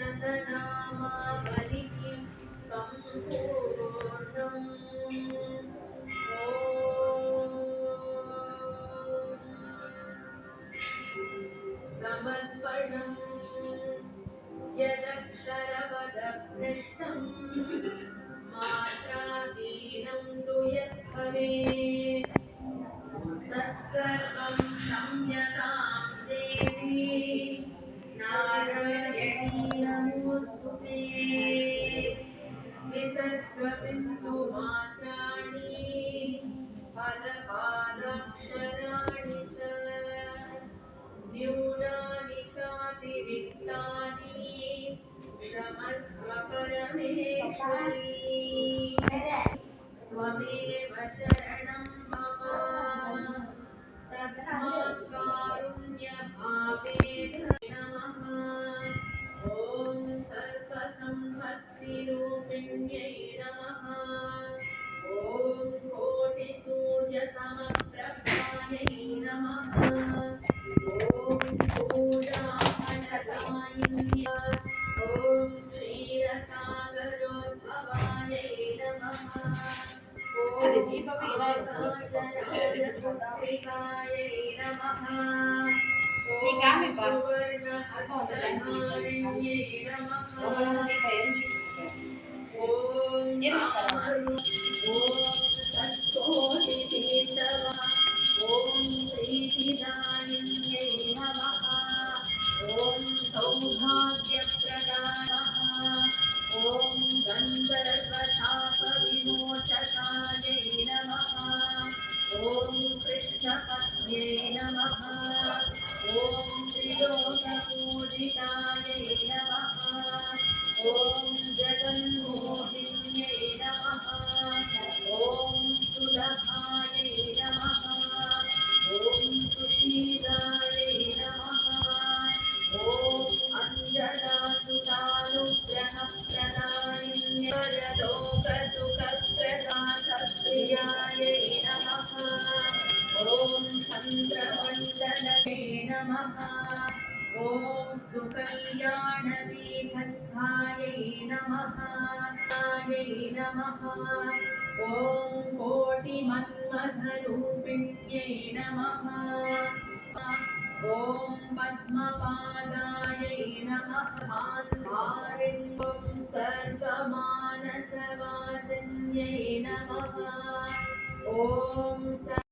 शतनामावलिः सम्पूर्णम्। समर्पणम् यदक्षरपदभ्रष्टम् मात्राहीनं तु यद्भवेत् तत्सर्वं क्षम्यतां देवी नारायणी नमोऽस्तुते। विसर्गबिन्दुमात्राणि पदपादाक्षराणि च न्यूनानि चातिरिक्तानि क्षमस्व परमेश्वरी। त्वमेव शरणं मम तस्मात् कारुण्यभावेन नमः। ॐ सर्वसम्पत्तिरूपिण्यै नमः। ॐ कोटिसूर्यसमप्रभायै नमः। ॐ पूजाफलदायिन्य ॐ क्षीरसागरोद्भवायै नमः। आकाशराजपुत्रिकायै नमः। ॐ सुवर्णहस्तधारिण्यै नमः। ॐ तत्कोटितीर्थवा ॐ प्रीतिदायिन्यै नमः। ॐ सौभाग्यप्रदानः ॐ गन्धर्वशापविमोचकायै नमः। ॐ कृष्णपत्न्यै नमः। ॐ त्रिलोकपूजितायै नमः। ॐ जगन्मोहिन्यै नमः। ॐ सुलभायै नमः। ॐ सुशीलायै नमः। ॐ अञ्जनासुतानुग्रहप्रदायिन्यै परलोकसुखप्रदासप्रियायै नमः। ॐ चन्द्रमण्डलये नमः। ॐ सुकल्याणवीथस्थायै नमः। नमः। ॐ कोटिमन्मथरूपिण्यै नमः। ॐ पद्मपादायै नमः। ॐ सर्वमानसवासिन्यै नमः। ॐ